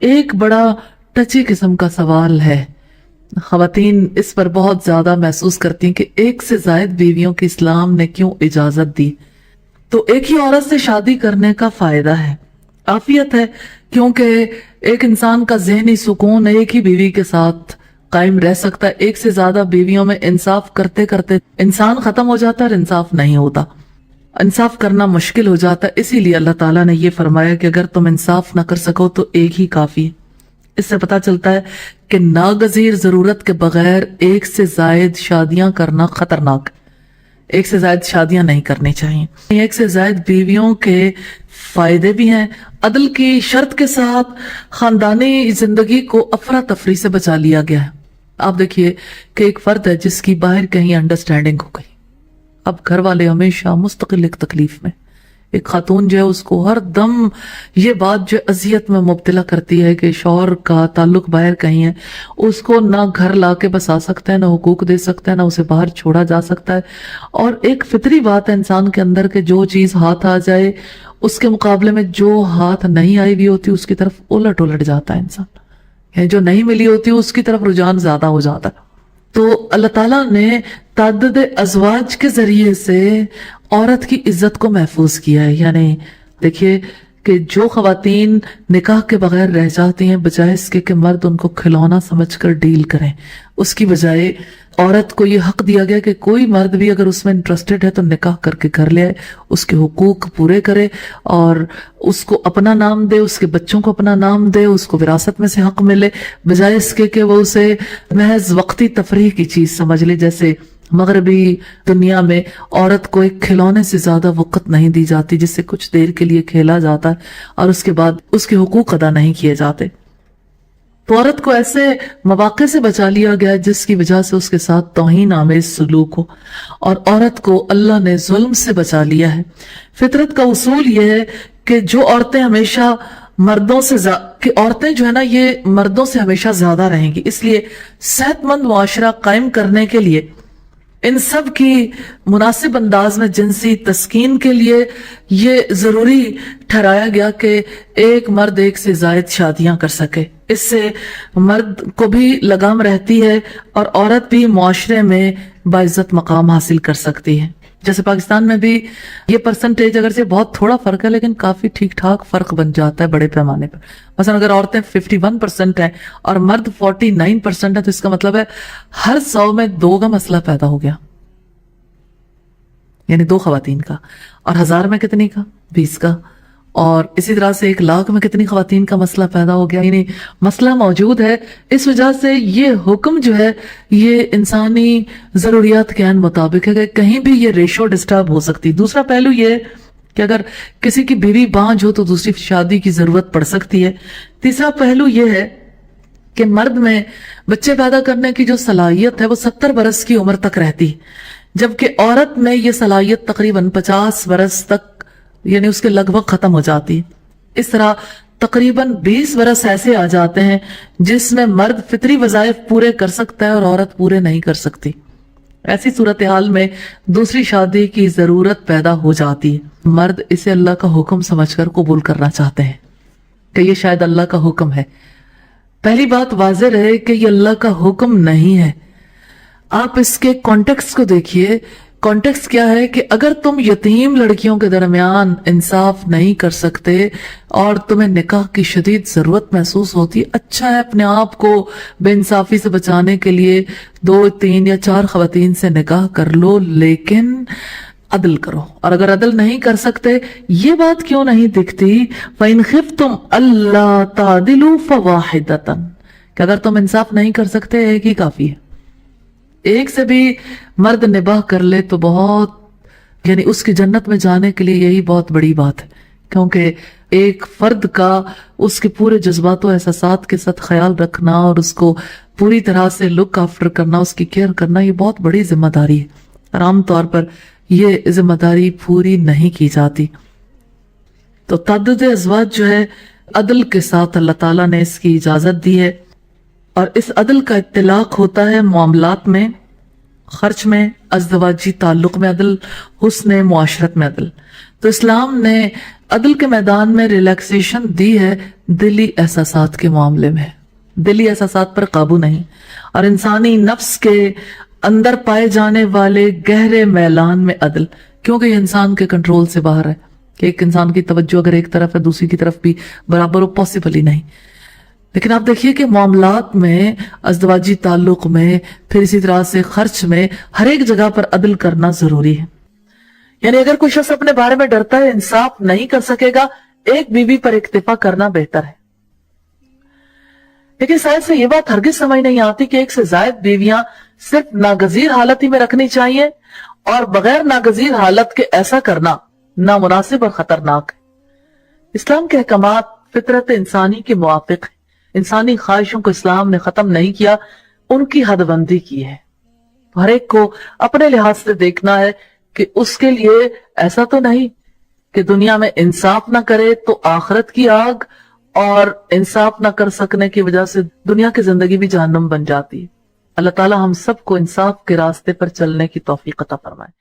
ایک بڑا ٹچی قسم کا سوال ہے، خواتین اس پر بہت زیادہ محسوس کرتی ہیں کہ ایک سے زائد بیویوں کی اسلام نے کیوں اجازت دی؟ تو ایک ہی عورت سے شادی کرنے کا فائدہ ہے، عافیت ہے، کیونکہ ایک انسان کا ذہنی سکون ایک ہی بیوی کے ساتھ قائم رہ سکتا ہے۔ ایک سے زیادہ بیویوں میں انصاف کرتے کرتے انسان ختم ہو جاتا ہے اور انصاف نہیں ہوتا، انصاف کرنا مشکل ہو جاتا ہے۔ اسی لیے اللہ تعالیٰ نے یہ فرمایا کہ اگر تم انصاف نہ کر سکو تو ایک ہی کافی ہے۔ اس سے پتہ چلتا ہے کہ ناگزیر ضرورت کے بغیر ایک سے زائد شادیاں کرنا خطرناک ہے۔ ایک سے زائد شادیاں نہیں کرنی چاہیے۔ ایک سے زائد بیویوں کے فائدے بھی ہیں، عدل کی شرط کے ساتھ خاندانی زندگی کو افراتفری سے بچا لیا گیا ہے۔ آپ دیکھیے کہ ایک فرد ہے جس کی باہر کہیں انڈرسٹینڈنگ ہو گئی، اب گھر والے ہمیشہ مستقل ایک تکلیف میں، ایک خاتون جو ہے اس کو ہر دم یہ بات جو اذیت میں مبتلا کرتی ہے کہ شوہر کا تعلق باہر کہیں ہے، اس کو نہ گھر لا کے بسا سکتا ہے، نہ حقوق دے سکتا ہے، نہ اسے باہر چھوڑا جا سکتا ہے۔ اور ایک فطری بات ہے انسان کے اندر کہ جو چیز ہاتھ آ جائے اس کے مقابلے میں جو ہاتھ نہیں آئی بھی ہوتی اس کی طرف الٹ جاتا ہے انسان، یعنی جو نہیں ملی ہوتی اس کی طرف رجحان زیادہ ہو جاتا ہے۔ تو اللہ تعالیٰ نے تعدد ازواج کے ذریعے سے عورت کی عزت کو محفوظ کیا ہے۔ یعنی دیکھیے کہ جو خواتین نکاح کے بغیر رہ جاتی ہیں، بجائے اس کے کہ مرد ان کو کھلونا سمجھ کر ڈیل کریں، اس کی بجائے عورت کو یہ حق دیا گیا کہ کوئی مرد بھی اگر اس میں انٹرسٹڈ ہے تو نکاح کر کے گھر لے آئے، اس کے حقوق پورے کرے اور اس کو اپنا نام دے، اس کے بچوں کو اپنا نام دے، اس کو وراثت میں سے حق ملے، بجائے اس کے کہ وہ اسے محض وقتی تفریح کی چیز سمجھ لے۔ جیسے مغربی دنیا میں عورت کو ایک کھلونے سے زیادہ وقت نہیں دی جاتی جس سے کچھ دیر کے لیے کھیلا جاتا ہے اور اس کے بعد اس کے حقوق ادا نہیں کیے جاتے۔ تو عورت کو ایسے مواقع سے بچا لیا گیا جس کی وجہ سے اس کے ساتھ توہین آمیز سلوک ہو، اور عورت کو اللہ نے ظلم سے بچا لیا ہے۔ فطرت کا اصول یہ ہے کہ جو عورتیں ہمیشہ مردوں سے کہ عورتیں جو ہے نا یہ مردوں سے ہمیشہ زیادہ رہیں گی، اس لیے صحت مند معاشرہ قائم کرنے کے لیے ان سب کی مناسب انداز میں جنسی تسکین کے لیے یہ ضروری ٹھہرایا گیا کہ ایک مرد ایک سے زائد شادیاں کر سکے۔ اس سے مرد کو بھی لگام رہتی ہے اور عورت بھی معاشرے میں باعزت مقام حاصل کر سکتی ہے۔ جیسے پاکستان میں بھی یہ پرسنٹیج اگرچہ بہت تھوڑا فرق ہے لیکن کافی ٹھیک ٹھاک فرق بن جاتا ہے بڑے پیمانے پر۔ مثلا اگر عورتیں 51% ہیں اور مرد 49% ہیں تو اس کا مطلب ہے ہر 100 میں 2 کا مسئلہ پیدا ہو گیا، یعنی 2 خواتین کا، اور 1000 میں کتنی کا؟ 20 کا، اور اسی طرح سے 1,00,000 میں کتنی خواتین کا مسئلہ پیدا ہو گیا۔ یعنی مسئلہ موجود ہے، اس وجہ سے یہ حکم جو ہے یہ انسانی ضروریات کے عین مطابق ہے کہ کہیں بھی یہ ریشو ڈسٹرب ہو سکتی۔ دوسرا پہلو یہ ہے کہ اگر کسی کی بیوی بانجھ ہو تو دوسری شادی کی ضرورت پڑ سکتی ہے۔ تیسرا پہلو یہ ہے کہ مرد میں بچے پیدا کرنے کی جو صلاحیت ہے وہ 70 برس کی عمر تک رہتی، جبکہ عورت میں یہ صلاحیت تقریباً 50 برس تک یعنی اس کے لگ بھگ ختم ہو جاتی ہے۔ اس طرح تقریباً 20 برس ایسے آ جاتے ہیں جس میں مرد فطری وظائف پورے کر سکتا ہے اور عورت پورے نہیں کر سکتی۔ ایسی صورتحال میں دوسری شادی کی ضرورت پیدا ہو جاتی ہے۔ مرد اسے اللہ کا حکم سمجھ کر قبول کرنا چاہتے ہیں کہ یہ شاید اللہ کا حکم ہے۔ پہلی بات واضح رہے کہ یہ اللہ کا حکم نہیں ہے۔ آپ اس کے کانٹیکسٹ کو دیکھیے۔ کانٹیکسٹ کیا ہے کہ اگر تم یتیم لڑکیوں کے درمیان انصاف نہیں کر سکتے اور تمہیں نکاح کی شدید ضرورت محسوس ہوتی، اچھا ہے اپنے آپ کو بے انصافی سے بچانے کے لیے 2، 3 یا 4 خواتین سے نکاح کر لو، لیکن عدل کرو۔ اور اگر عدل نہیں کر سکتے، یہ بات کیوں نہیں دکھتی فَإِنْ خِفْتُمْ أَلَّا تَعْدِلُوا فَوَاحِدَةً کہ اگر تم انصاف نہیں کر سکتے ایک ہی کافی ہے۔ ایک سے بھی مرد نباہ کر لے تو بہت یعنی اس کی جنت میں جانے کے لیے یہی بہت بڑی بات ہے، کیونکہ ایک فرد کا اس کے پورے جذبات و احساسات کے ساتھ خیال رکھنا اور اس کو پوری طرح سے لک آفٹر کرنا، اس کی کیئر کرنا، یہ بہت بڑی ذمہ داری ہے۔ عام طور پر یہ ذمہ داری پوری نہیں کی جاتی۔ تو تعدد ازواج جو ہے عدل کے ساتھ اللہ تعالیٰ نے اس کی اجازت دی ہے، اور اس عدل کا اطلاق ہوتا ہے معاملات میں، خرچ میں، ازدواجی تعلق میں عدل، حسن معاشرت میں عدل۔ تو اسلام نے عدل کے میدان میں ریلیکسیشن دی ہے دلی احساسات کے معاملے میں، دلی احساسات پر قابو نہیں، اور انسانی نفس کے اندر پائے جانے والے گہرے میلان میں عدل، کیونکہ یہ انسان کے کنٹرول سے باہر ہے کہ ایک انسان کی توجہ اگر ایک طرف ہے دوسری کی طرف بھی برابر ہو، پاسبل ہی نہیں۔ لیکن آپ دیکھیے کہ معاملات میں، ازدواجی تعلق میں، پھر اسی طرح سے خرچ میں، ہر ایک جگہ پر عدل کرنا ضروری ہے۔ یعنی اگر کوئی شخص اپنے بارے میں ڈرتا ہے، انصاف نہیں کر سکے گا، ایک بیوی پر اکتفا کرنا بہتر ہے۔ لیکن شاید سے یہ بات ہرگز سمجھ نہیں آتی کہ ایک سے زائد بیویاں صرف ناگزیر حالت ہی میں رکھنی چاہیے، اور بغیر ناگزیر حالت کے ایسا کرنا نامناسب اور خطرناک ہے۔ اسلام کے احکامات فطرت انسانی کے موافق ہیں، انسانی خواہشوں کو اسلام نے ختم نہیں کیا، ان کی حد بندی کی ہے۔ ہر ایک کو اپنے لحاظ سے دیکھنا ہے کہ اس کے لیے ایسا تو نہیں کہ دنیا میں انصاف نہ کرے تو آخرت کی آگ، اور انصاف نہ کر سکنے کی وجہ سے دنیا کی زندگی بھی جہنم بن جاتی ہے۔ اللہ تعالی ہم سب کو انصاف کے راستے پر چلنے کی توفیق عطا فرمائے۔